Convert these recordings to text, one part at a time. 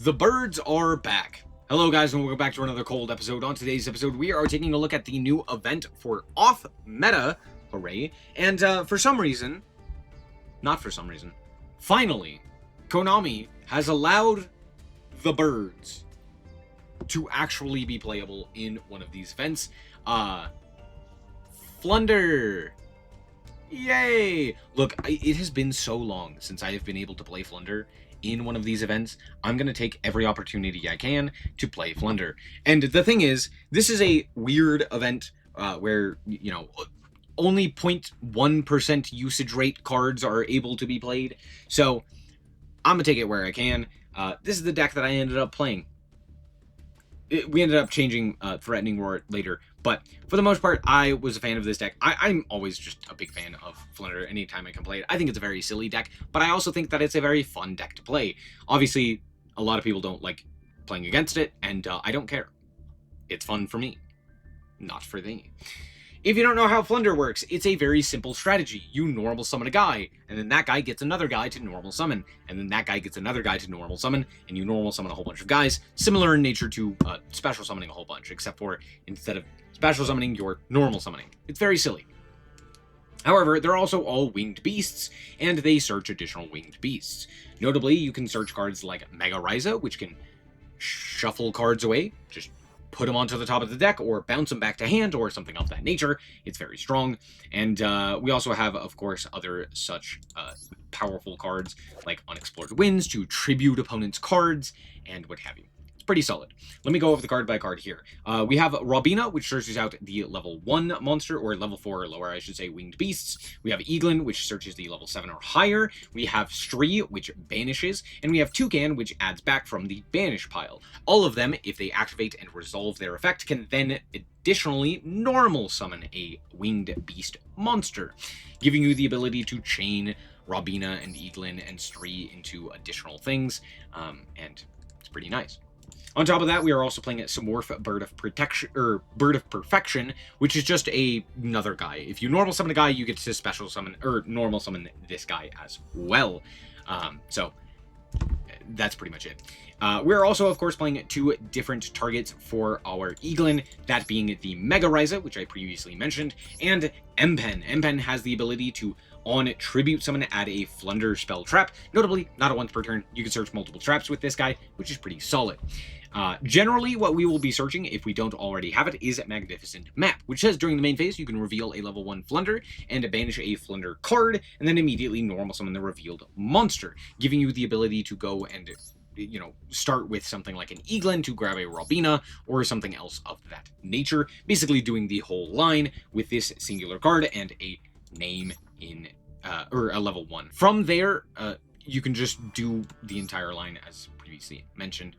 The birds are back. Hello guys and welcome back to another cold episode. On today's episode we are taking a look at the new event for off meta, hooray, and not for some reason, finally, Konami has allowed the birds to actually be playable in one of these events. Flunder! Yay! Look, it has been so long since I have been able to play Flunder in one of these events. I'm going to take every opportunity I can to play Flunder. And the thing is, this is a weird event where, you know, only 0.1% usage rate cards are able to be played. So I'm going to take it where I can. This is the deck that I ended up playing. We ended up changing Threatening Roar later, but for the most part, I was a fan of this deck. I'm always just a big fan of Flunder anytime I can play it. I think it's a very silly deck, but I also think that it's a very fun deck to play. Obviously, a lot of people don't like playing against it, and I don't care. It's fun for me, not for thee. If you don't know how Flunder works, it's a very simple strategy. You normal summon a guy, and then that guy gets another guy to normal summon, and then that guy gets another guy to normal summon, and you normal summon a whole bunch of guys, similar in nature to special summoning a whole bunch, except for instead of special summoning, you're normal summoning. It's very silly. However, they're also all winged beasts, and they search additional winged beasts. Notably, you can search cards like Mega Ryza, which can shuffle cards away, just put them onto the top of the deck, or bounce them back to hand, or something of that nature. It's very strong. And we also have, of course, other such powerful cards, like Unexplored Winds, to tribute opponents' cards, and what have you. It's pretty solid. Let me go over the card by card here. We have Robina, which searches out the level 1 monster, or level 4 or lower, I should say, winged beasts. We have Eaglin, which searches the level 7 or higher. We have Stree, which banishes. And we have Toucan, which adds back from the banish pile. All of them, if they activate and resolve their effect, can then additionally normal summon a winged beast monster, giving you the ability to chain Robina and Eaglin and Stree into additional things, and it's pretty nice. On top of that, we are also playing Samorph Bird of Protection, or Bird of Perfection, which is just another guy. If you normal summon a guy, you get to special summon, or normal summon this guy as well. So that's pretty much it. We're also, of course, playing 2 different targets for our Eaglin, that being the Mega Ryza, which I previously mentioned, and Empen. Empen has the ability to, on Tribute Summon, add a Flunder spell trap. Notably, not a once per turn. You can search multiple traps with this guy, which is pretty solid. Generally, what we will be searching, if we don't already have it, is Magnificent Map, which says during the main phase, you can reveal a level 1 Flunder and banish a Flunder card, and then immediately normal summon the revealed monster, giving you the ability to go and, you know, start with something like an Eaglin to grab a Robina, or something else of that nature, basically doing the whole line with this singular card and a name in, or a level 1. From there, you can just do the entire line as previously mentioned.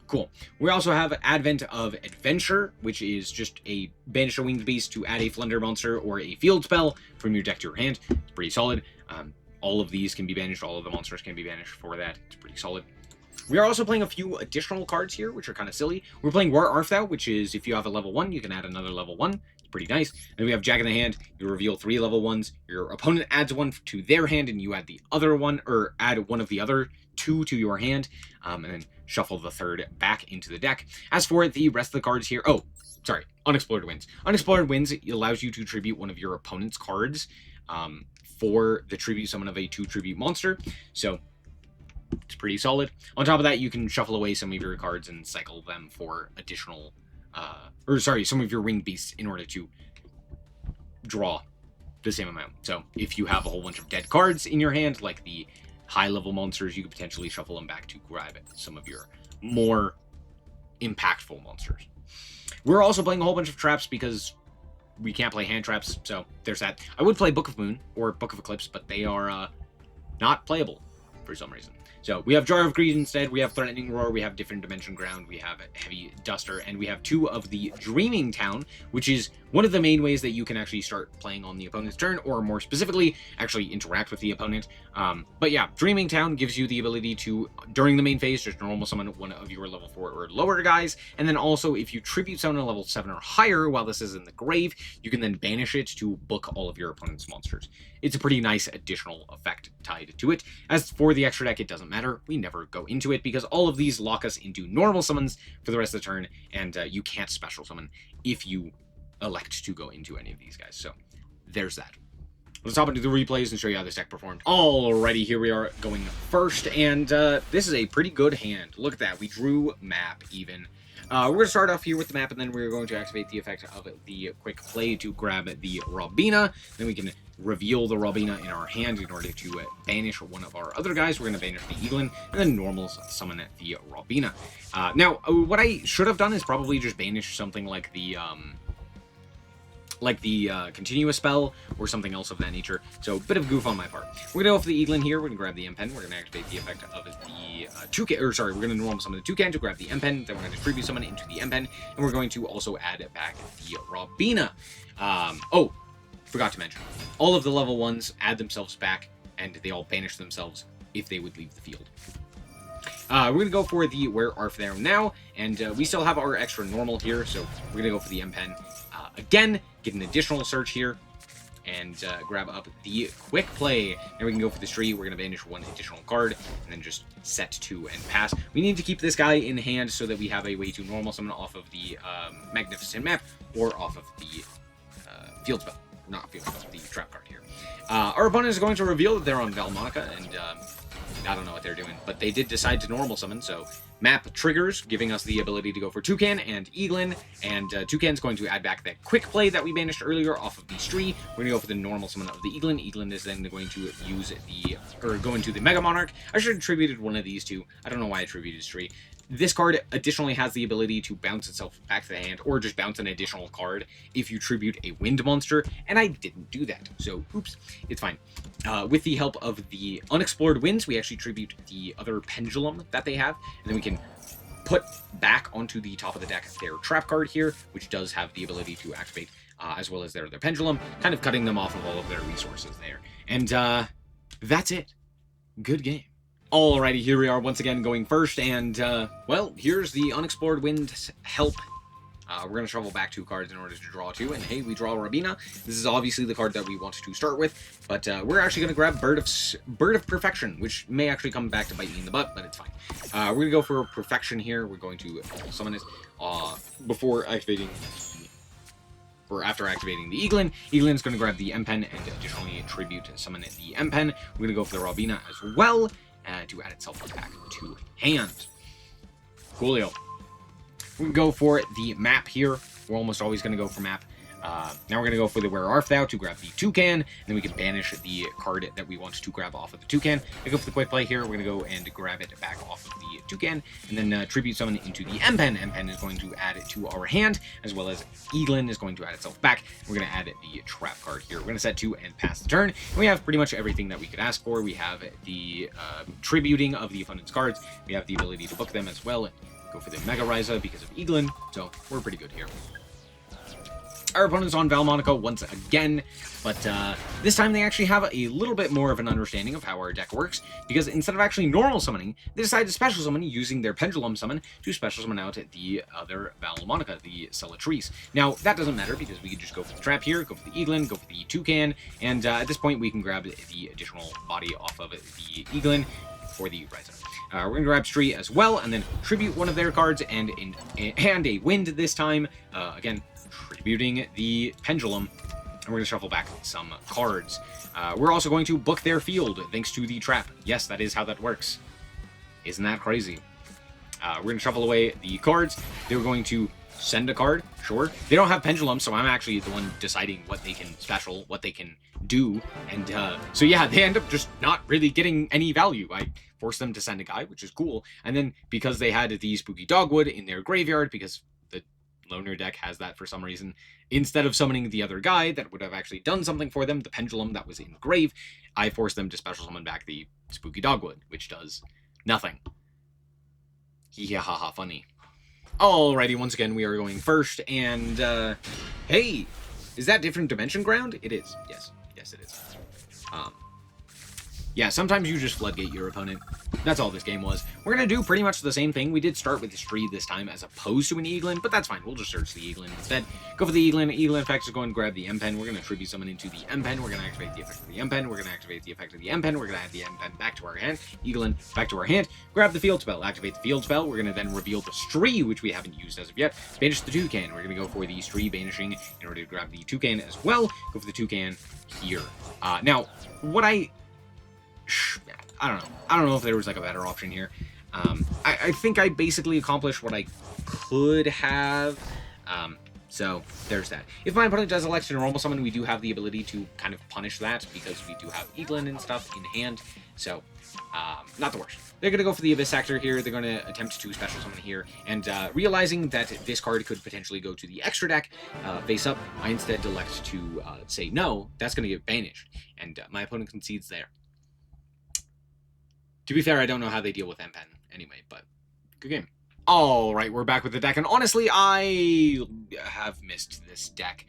Cool. We also have Advent of Adventure, which is just a banish a winged beast to add a Flunder monster or a field spell from your deck to your hand. It's pretty solid. All of these can be banished. All of the monsters can be banished for that. It's pretty solid. We are also playing a few additional cards here, which are kind of silly. We're playing War Arthau, which is if you have a level 1, you can add another level 1. It's pretty nice. Then we have Jack in the Hand. You reveal 3 level 1s. Your opponent adds 1 to their hand, and you add the other one, or add one of the other 2 to your hand, and then shuffle the third back into the deck. As for the rest of the cards here, Unexplored Winds. Unexplored Winds allows you to tribute one of your opponent's cards for the tribute summon of a 2 tribute monster, so it's pretty solid. On top of that, you can shuffle away some of your cards and cycle them for additional, some of your winged beasts in order to draw the same amount. So if you have a whole bunch of dead cards in your hand, like the high-level monsters, you could potentially shuffle them back to grab some of your more impactful monsters. We're also playing a whole bunch of traps because we can't play hand traps, so there's that. I would play Book of Moon or Book of Eclipse, but they are not playable for some reason. So we have Jar of Greed instead, we have Threatening Roar, we have Different Dimension Ground, we have Heavy Duster, and we have 2 of the Dreaming Town, which is one of the main ways that you can actually start playing on the opponent's turn, or more specifically, actually interact with the opponent. But yeah, Dreaming Town gives you the ability to, during the main phase, just normal summon one of your level 4 or lower guys, and then also if you tribute summon a level 7 or higher while this is in the grave, you can then banish it to book all of your opponent's monsters. It's a pretty nice additional effect tied to it. As for the extra deck, it doesn't matter. We never go into it because all of these lock us into normal summons for the rest of the turn, and you can't special summon if you elect to go into any of these guys. So there's that. Let's hop into the replays and show you how this deck performed. Alrighty, here we are going first, and this is a pretty good hand. Look at that. We drew map even. We're going to start off here with the map, and then we're going to activate the effect of the quick play to grab the Robina. Then we can reveal the Robina in our hand in order to banish one of our other guys. We're going to banish the Eaglin, and then normal summon the Robina. Now, what I should have done is probably just banish something like the continuous spell or something else of that nature. So a bit of goof on my part. We're gonna go for the Eaglin here. We're gonna grab the M-Pen. We're gonna activate the effect of the toucan, or sorry, we're gonna normal summon the toucan to grab the M-Pen. Then we're gonna tribute summon into the M-Pen, and we're going to also add back the Robina. Oh, forgot to mention, all of the level 1s add themselves back, and they all banish themselves if they would leave the field. We're going to go for the Where Art Thou now, and we still have our extra normal here, so we're going to go for the M-Pen again, get an additional search here, and grab up the quick play. Now we can go for the tree. We're going to banish one additional card, and then just set 2 and pass. We need to keep this guy in hand so that we have a way to normal summon off of the Magnificent Map, or off of the field spell. Not field spell, the trap card here. Our opponent is going to reveal that they're on Valmonica, and I don't know what they're doing, but they did decide to normal summon, so map triggers, giving us the ability to go for Toucan and Eaglin, and Toucan's going to add back that quick play that we banished earlier off of the Stree. We're going to go for the normal summon of the Eaglin. Eaglin is then going to use go into the Mega Monarch. I should have attributed one of these two. I don't know why I attributed Stree. This card additionally has the ability to bounce itself back to the hand, or just bounce an additional card if you tribute a wind monster, and I didn't do that, so oops, it's fine. With the help of the Unexplored Winds, we actually tribute the other Pendulum that they have, and then we can put back onto the top of the deck their trap card here, which does have the ability to activate, as well as their Pendulum, kind of cutting them off of all of their resources there. And that's it. Good game. Alrighty, here we are once again going first, and, well, here's the Unexplored Wind help. We're going to shuffle back 2 cards in order to draw 2, and hey, we draw Robina. This is obviously the card that we want to start with, but we're actually going to grab Bird of Perfection, which may actually come back to bite me in the butt, but it's fine. We're going to go for Perfection here. We're going to summon it before activating, or after activating the Eaglin. Eaglin's going to grab the M-Pen and additionally tribute summon the M-Pen. We're going to go for the Robina as well, to add itself back to hand. Coolio. We can go for the map here. We're almost always going to go for map. Now we're going to go for the Where Art Thou to grab the Toucan, and then we can banish the card that we want to grab off of the Toucan. We go for the quick play here. We're going to go and grab it back off of the Toucan, and then tribute summon into the M-Pen. M-Pen is going to add it to our hand, as well as Eaglin is going to add itself back. We're going to add the trap card here. We're going to set 2 and pass the turn. And we have pretty much everything that we could ask for. We have the tributing of the opponent's cards. We have the ability to book them as well. Go for the Mega Ryza because of Eaglin, so we're pretty good here. Our opponent's on Valmonica once again, but this time they actually have a little bit more of an understanding of how our deck works, because instead of actually normal summoning, they decide to special summon using their Pendulum summon to special summon out the other Valmonica, the Cellatrice. Now, that doesn't matter, because we can just go for the trap here, go for the Eaglin, go for the Toucan, and at this point we can grab the additional body off of the Eaglin for the Ryza. We're going to grab Stree as well, and then tribute one of their cards, and a wind this time. Again, tributing the Pendulum, and we're going to shuffle back some cards. We're also going to book their field, thanks to the trap. Yes, that is how that works. Isn't that crazy? We're going to shuffle away the cards. They're going to send a card, sure. They don't have Pendulum, so I'm actually the one deciding what they can special, what they can do, and so yeah, they end up just not really getting any value. I forced them to send a guy, which is cool, and then because they had the Spooky Dogwood in their graveyard, because the Loner deck has that for some reason, instead of summoning the other guy that would have actually done something for them, the Pendulum that was in the grave, I forced them to special summon back the Spooky Dogwood, which does nothing. Yeah, haha, funny. Alrighty, once again, we are going first, and, hey, is that different dimension ground? It is, yes. Yes, it is. Yeah, sometimes you just floodgate your opponent. That's all this game was. We're going to do pretty much the same thing. We did start with the Stree this time as opposed to an Eaglin, but that's fine. We'll just search the Eaglin instead. Go for the Eaglin. Eaglin effect is going to grab the M-Pen. We're going to tribute summon into the M-Pen. We're going to activate the effect of the M-Pen. We're going to activate the effect of the M-Pen. We're going to add the M-Pen back to our hand. Eaglin back to our hand. Grab the Field Spell. Activate the Field Spell. We're going to then reveal the Stree, which we haven't used as of yet. Banish the Toucan. We're going to go for the Stree banishing in order to grab the Toucan as well. Go for the Toucan here. Now, what I don't know. I don't know if there was like a better option here. I think I basically accomplished what I could have. So there's that. If my opponent does elect a normal summon, we do have the ability to kind of punish that because we do have Eaglin and stuff in hand. So not the worst. They're going to go for the Abyss Actor here. They're going to attempt to special summon here. And realizing that this card could potentially go to the extra deck face up, I instead elect to say no. That's going to get banished. And my opponent concedes there. To be fair, I don't know how they deal with M-Pen anyway, but good game. Alright, we're back with the deck, and honestly, I have missed this deck.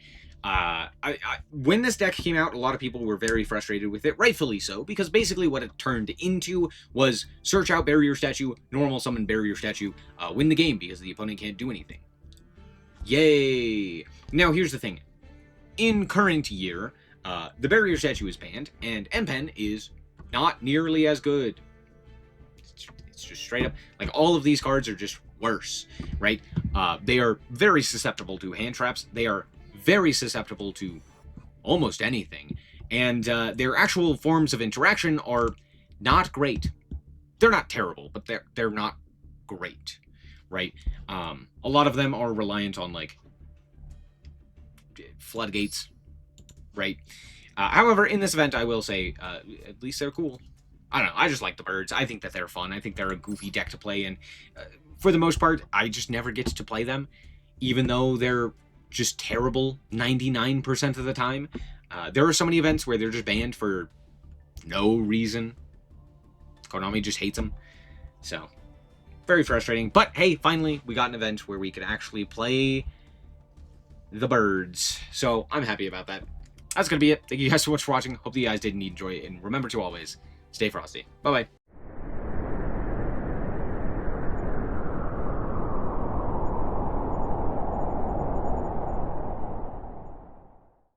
When this deck came out, a lot of people were very frustrated with it, rightfully so, because basically what it turned into was search out Barrier Statue, normal summon Barrier Statue, win the game because the opponent can't do anything. Yay! Now, here's the thing. In current year, the Barrier Statue is banned, and M-Pen is not nearly as good. It's just straight up, like, all of these cards are just worse, right? They are very susceptible to hand traps. They are very susceptible to almost anything. And their actual forms of interaction are not great. They're not terrible, but they're not great, right? A lot of them are reliant on, like, floodgates, right? However, in this event, I will say, at least they're cool. I don't know, I just like the birds. I think that they're fun. I think they're a goofy deck to play, and for the most part, I just never get to play them, even though they're just terrible 99% of the time. There are so many events where they're just banned for no reason. Konami just hates them. So, very frustrating. But hey, finally, we got an event where we could actually play the birds. So, I'm happy about that. That's going to be it. Thank you guys so much for watching. Hope that you guys did indeed enjoy it, and remember to always stay frosty. Bye-bye.